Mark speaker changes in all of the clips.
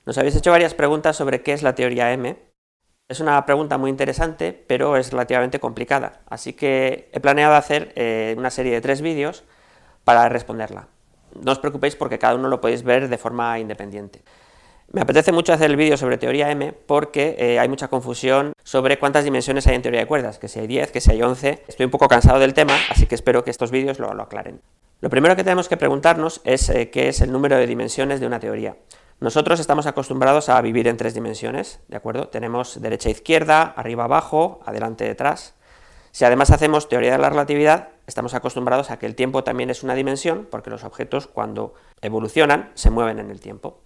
Speaker 1: Nos habéis hecho varias preguntas sobre qué es la teoría M. Es una pregunta muy interesante, pero es relativamente complicada, así que he planeado hacer una serie de 3 vídeos para responderla. No os preocupéis porque cada uno lo podéis ver de forma independiente. Me apetece mucho hacer el vídeo sobre teoría M porque hay mucha confusión sobre cuántas dimensiones hay en teoría de cuerdas, que si hay 10, que si hay 11... Estoy un poco cansado del tema, así que espero que estos vídeos lo aclaren. Lo primero que tenemos que preguntarnos es qué es el número de dimensiones de una teoría. Nosotros estamos acostumbrados a vivir en 3 dimensiones, ¿de acuerdo? Tenemos derecha e izquierda, arriba abajo, adelante detrás. Si además hacemos teoría de la relatividad, estamos acostumbrados a que el tiempo también es una dimensión, porque los objetos cuando evolucionan se mueven en el tiempo.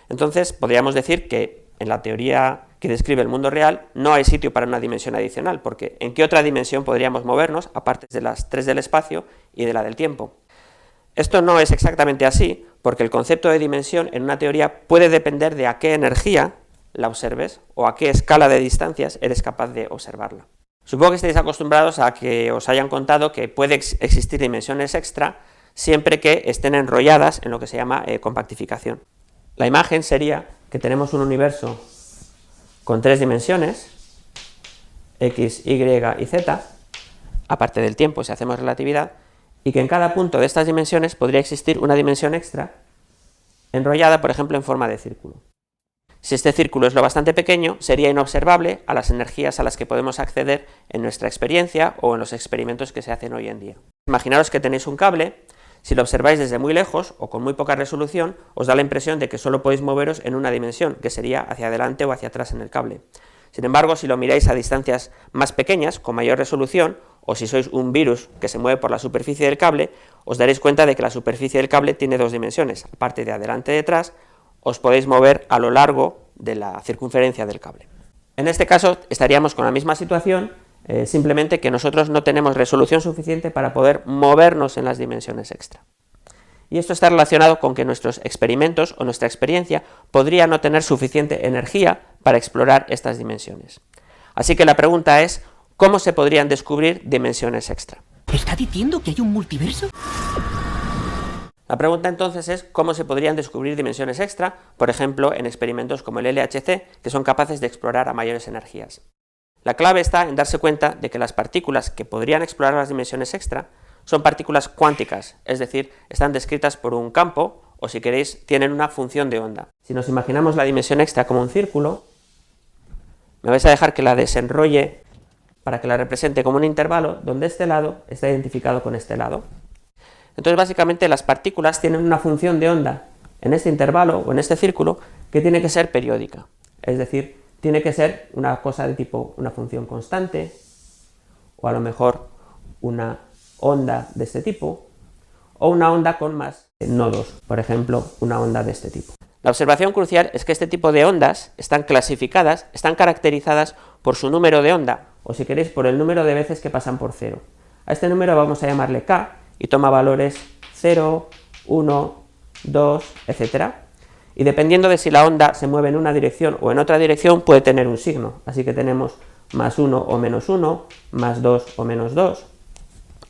Speaker 1: Entonces podríamos decir que en la teoría que describe el mundo real no hay sitio para una dimensión adicional, porque ¿en qué otra dimensión podríamos movernos, aparte de las 3 del espacio y de la del tiempo? Esto no es exactamente así, porque el concepto de dimensión en una teoría puede depender de a qué energía la observes o a qué escala de distancias eres capaz de observarla. Supongo que estáis acostumbrados a que os hayan contado que puede existir dimensiones extra siempre que estén enrolladas en lo que se llama compactificación. La imagen sería que tenemos un universo con 3 dimensiones, x, y y z, aparte del tiempo si hacemos relatividad, y que en cada punto de estas dimensiones podría existir una dimensión extra enrollada, por ejemplo, en forma de círculo. Si este círculo es lo bastante pequeño, sería inobservable a las energías a las que podemos acceder en nuestra experiencia o en los experimentos que se hacen hoy en día. Imaginaros que tenéis un cable, si lo observáis desde muy lejos o con muy poca resolución, os da la impresión de que solo podéis moveros en una dimensión, que sería hacia adelante o hacia atrás en el cable. Sin embargo, si lo miráis a distancias más pequeñas, con mayor resolución, o si sois un virus que se mueve por la superficie del cable, os daréis cuenta de que la superficie del cable tiene 2 dimensiones, aparte de adelante y detrás, os podéis mover a lo largo de la circunferencia del cable. En este caso estaríamos con la misma situación, simplemente que nosotros no tenemos resolución suficiente para poder movernos en las dimensiones extra. Y esto está relacionado con que nuestros experimentos o nuestra experiencia podría no tener suficiente energía para explorar estas dimensiones. Así que la pregunta es, ¿cómo se podrían descubrir dimensiones extra?
Speaker 2: ¿Está diciendo que hay un multiverso?
Speaker 1: La pregunta entonces es cómo se podrían descubrir dimensiones extra, por ejemplo, en experimentos como el LHC, que son capaces de explorar a mayores energías. La clave está en darse cuenta de que las partículas que podrían explorar las dimensiones extra son partículas cuánticas, es decir, están descritas por un campo, o si queréis, tienen una función de onda. Si nos imaginamos la dimensión extra como un círculo, me vais a dejar que la desenrolle para que la represente como un intervalo, donde este lado está identificado con este lado. Entonces, básicamente, las partículas tienen una función de onda en este intervalo o en este círculo que tiene que ser periódica, es decir, tiene que ser una cosa de tipo una función constante, o a lo mejor una onda de este tipo, o una onda con más nodos, por ejemplo, una onda de este tipo. La observación crucial es que este tipo de ondas están clasificadas, están caracterizadas por su número de onda, o si queréis, por el número de veces que pasan por 0. A este número vamos a llamarle k, y toma valores 0, 1, 2, etc. Y dependiendo de si la onda se mueve en una dirección o en otra dirección, puede tener un signo. Así que tenemos más 1 o menos 1, más 2 o menos 2,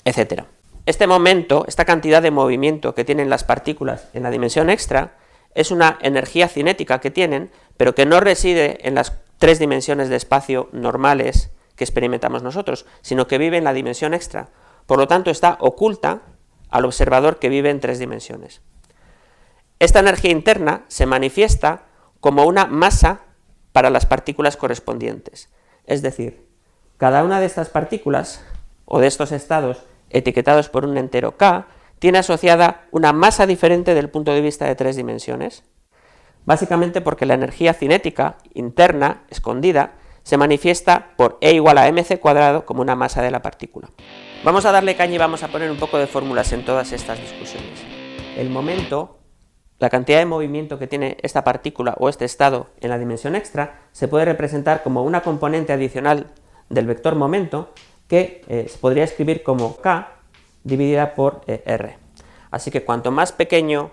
Speaker 1: etc. Este momento, esta cantidad de movimiento que tienen las partículas en la dimensión extra, es una energía cinética que tienen, pero que no reside en las 3 dimensiones de espacio normales que experimentamos nosotros, sino que vive en la dimensión extra. Por lo tanto, está oculta al observador que vive en 3 dimensiones. Esta energía interna se manifiesta como una masa para las partículas correspondientes. Es decir, cada una de estas partículas, o de estos estados etiquetados por un entero k, tiene asociada una masa diferente del punto de vista de 3 dimensiones, básicamente porque la energía cinética interna, escondida, se manifiesta por E igual a mc cuadrado como una masa de la partícula. Vamos a darle caña y vamos a poner un poco de fórmulas en todas estas discusiones. El momento, la cantidad de movimiento que tiene esta partícula o este estado en la dimensión extra, se puede representar como una componente adicional del vector momento que se podría escribir como k dividida por r. Así que cuanto más pequeño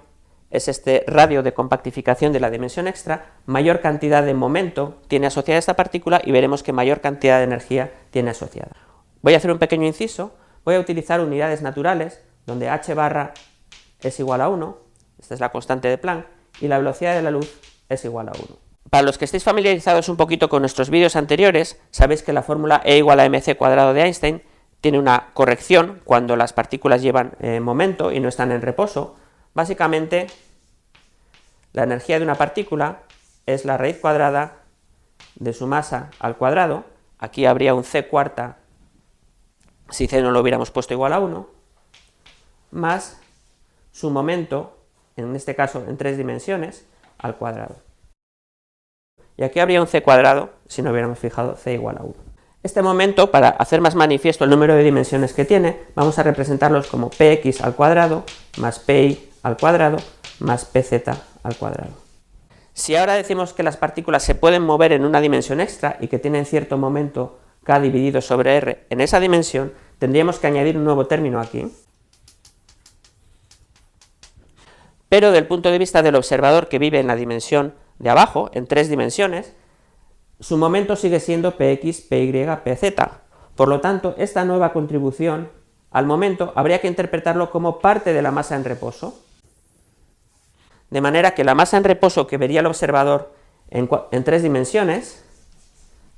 Speaker 1: es este radio de compactificación de la dimensión extra, mayor cantidad de momento tiene asociada esta partícula y veremos que mayor cantidad de energía tiene asociada. Voy a hacer un pequeño inciso, voy a utilizar unidades naturales, donde h barra es igual a 1, esta es la constante de Planck, y la velocidad de la luz es igual a 1. Para los que estéis familiarizados un poquito con nuestros vídeos anteriores, sabéis que la fórmula E igual a mc cuadrado de Einstein tiene una corrección cuando las partículas llevan momento y no están en reposo. Básicamente, la energía de una partícula es la raíz cuadrada de su masa al cuadrado. Aquí habría un c cuarta si c no lo hubiéramos puesto igual a 1, más su momento, en este caso en 3 dimensiones, al cuadrado. Y aquí habría un c cuadrado si no hubiéramos fijado c igual a 1. Este momento, para hacer más manifiesto el número de dimensiones que tiene, vamos a representarlos como px al cuadrado más pi al cuadrado más pz al cuadrado. Si ahora decimos que las partículas se pueden mover en una dimensión extra y que tienen cierto momento k dividido sobre r en esa dimensión, tendríamos que añadir un nuevo término aquí. Pero del punto de vista del observador que vive en la dimensión de abajo, en 3 dimensiones, su momento sigue siendo px, py, pz. Por lo tanto, esta nueva contribución al momento habría que interpretarlo como parte de la masa en reposo. De manera que la masa en reposo que vería el observador en 3 dimensiones,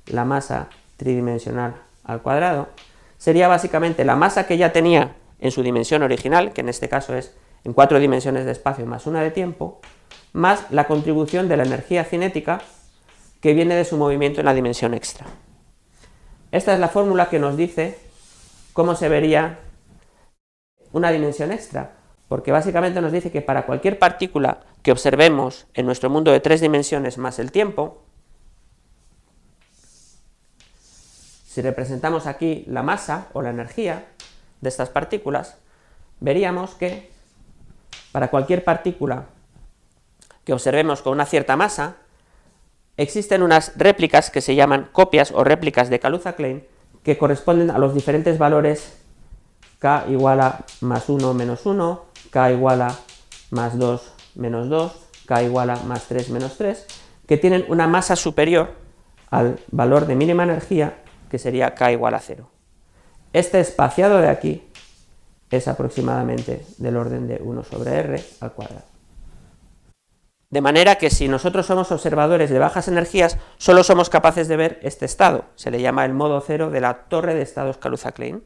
Speaker 1: la masa tridimensional al cuadrado, sería básicamente la masa que ya tenía en su dimensión original, que en este caso es en 4 dimensiones de espacio más 1 de tiempo, más la contribución de la energía cinética que viene de su movimiento en la dimensión extra. Esta es la fórmula que nos dice cómo se vería una dimensión extra, porque básicamente nos dice que para cualquier partícula que observemos en nuestro mundo de 3 dimensiones más el tiempo, si representamos aquí la masa o la energía de estas partículas, veríamos que para cualquier partícula que observemos con una cierta masa, existen unas réplicas que se llaman copias o réplicas de Kaluza-Klein que corresponden a los diferentes valores k igual a más 1 menos 1, k igual a más 2 menos 2, k igual a más 3 menos 3, que tienen una masa superior al valor de mínima energía, que sería k igual a 0. Este espaciado de aquí es aproximadamente del orden de 1 sobre r al cuadrado. De manera que si nosotros somos observadores de bajas energías, solo somos capaces de ver este estado, se le llama el modo cero de la torre de estados Kaluza-Klein.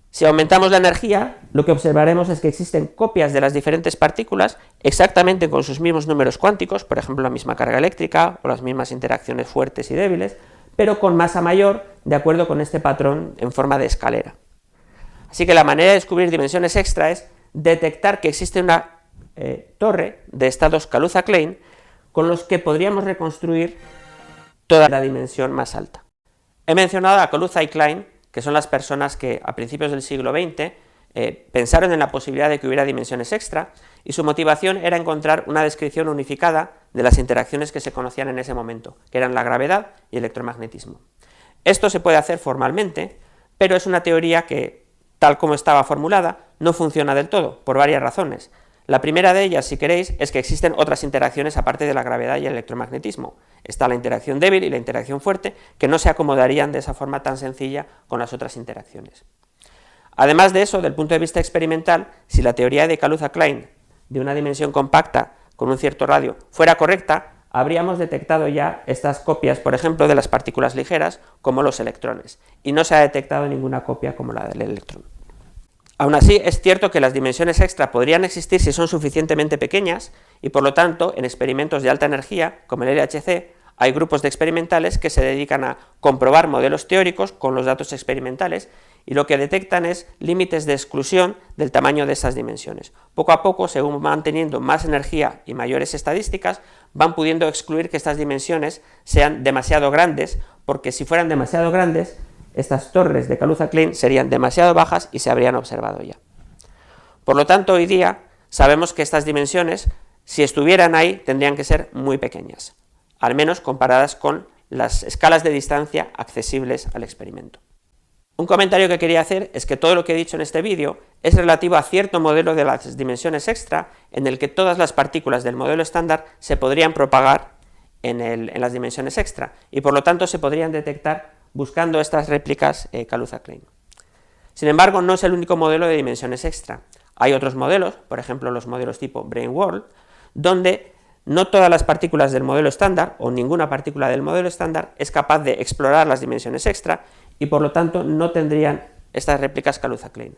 Speaker 1: Si aumentamos la energía, lo que observaremos es que existen copias de las diferentes partículas exactamente con sus mismos números cuánticos, por ejemplo la misma carga eléctrica o las mismas interacciones fuertes y débiles, pero con masa mayor de acuerdo con este patrón en forma de escalera. Así que la manera de descubrir dimensiones extra es detectar que existe una torre de estados Kaluza-Klein con los que podríamos reconstruir toda la dimensión más alta. He mencionado a Kaluza y Klein, que son las personas que a principios del siglo XX pensaron en la posibilidad de que hubiera dimensiones extra, y su motivación era encontrar una descripción unificada de las interacciones que se conocían en ese momento, que eran la gravedad y el electromagnetismo. Esto se puede hacer formalmente, pero es una teoría que, tal como estaba formulada, no funciona del todo, por varias razones. La primera de ellas, si queréis, es que existen otras interacciones aparte de la gravedad y el electromagnetismo. Está la interacción débil y la interacción fuerte, que no se acomodarían de esa forma tan sencilla con las otras interacciones. Además de eso, del punto de vista experimental, si la teoría de Kaluza-Klein de una dimensión compacta con un cierto radio fuera correcta, habríamos detectado ya estas copias, por ejemplo, de las partículas ligeras, como los electrones, y no se ha detectado ninguna copia como la del electrón. Aún así, es cierto que las dimensiones extra podrían existir si son suficientemente pequeñas, y por lo tanto, en experimentos de alta energía, como el LHC, hay grupos de experimentales que se dedican a comprobar modelos teóricos con los datos experimentales, y lo que detectan es límites de exclusión del tamaño de esas dimensiones. Poco a poco, según van teniendo más energía y mayores estadísticas, van pudiendo excluir que estas dimensiones sean demasiado grandes, porque si fueran demasiado grandes, estas torres de Kaluza-Klein serían demasiado bajas y se habrían observado ya. Por lo tanto, hoy día sabemos que estas dimensiones, si estuvieran ahí, tendrían que ser muy pequeñas, al menos comparadas con las escalas de distancia accesibles al experimento. Un comentario que quería hacer es que todo lo que he dicho en este vídeo es relativo a cierto modelo de las dimensiones extra, en el que todas las partículas del modelo estándar se podrían propagar en las dimensiones extra, y por lo tanto se podrían detectar buscando estas réplicas Kaluza-Klein. Sin embargo, no es el único modelo de dimensiones extra. Hay otros modelos, por ejemplo los modelos tipo Brain World, donde No todas las partículas del modelo estándar, o ninguna partícula del modelo estándar, es capaz de explorar las dimensiones extra y por lo tanto no tendrían estas réplicas Kaluza-Klein.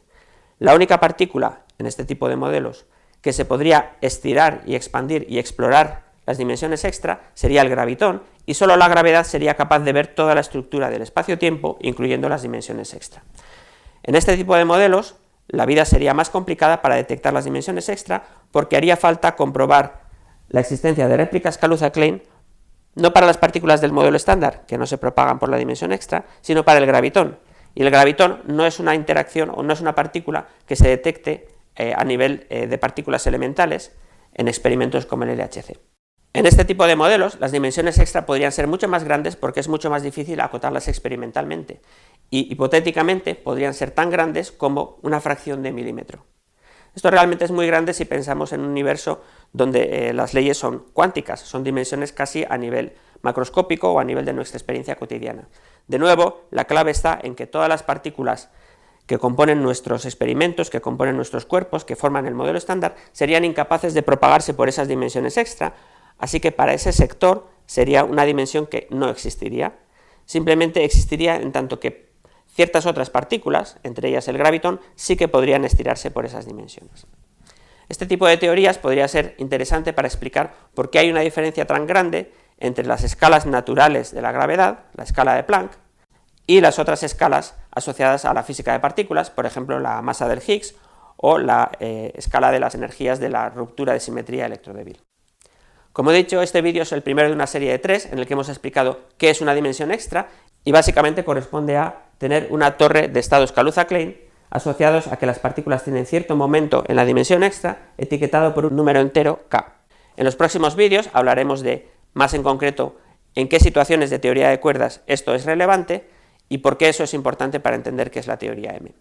Speaker 1: La única partícula en este tipo de modelos que se podría estirar y expandir y explorar las dimensiones extra sería el gravitón, y solo la gravedad sería capaz de ver toda la estructura del espacio-tiempo, incluyendo las dimensiones extra. En este tipo de modelos, la vida sería más complicada para detectar las dimensiones extra, porque haría falta comprobar la existencia de réplicas Kaluza-Klein, no para las partículas del modelo estándar, que no se propagan por la dimensión extra, sino para el gravitón. Y el gravitón no es una interacción o no es una partícula que se detecte a nivel de partículas elementales en experimentos como el LHC. En este tipo de modelos, las dimensiones extra podrían ser mucho más grandes porque es mucho más difícil acotarlas experimentalmente, y hipotéticamente podrían ser tan grandes como una fracción de milímetro. Esto realmente es muy grande si pensamos en un universo donde las leyes son cuánticas, son dimensiones casi a nivel macroscópico o a nivel de nuestra experiencia cotidiana. De nuevo, la clave está en que todas las partículas que componen nuestros experimentos, que componen nuestros cuerpos, que forman el modelo estándar, serían incapaces de propagarse por esas dimensiones extra, así que para ese sector sería una dimensión que no existiría, simplemente existiría en tanto que ciertas otras partículas, entre ellas el gravitón, sí que podrían estirarse por esas dimensiones. Este tipo de teorías podría ser interesante para explicar por qué hay una diferencia tan grande entre las escalas naturales de la gravedad, la escala de Planck, y las otras escalas asociadas a la física de partículas, por ejemplo la masa del Higgs o la escala de las energías de la ruptura de simetría electrodébil. Como he dicho, este vídeo es el primero de una serie de 3 en el que hemos explicado qué es una dimensión extra y básicamente corresponde a tener una torre de estados Kaluza-Klein asociados a que las partículas tienen cierto momento en la dimensión extra etiquetado por un número entero k. En los próximos vídeos hablaremos de, más en concreto, en qué situaciones de teoría de cuerdas esto es relevante y por qué eso es importante para entender qué es la teoría M.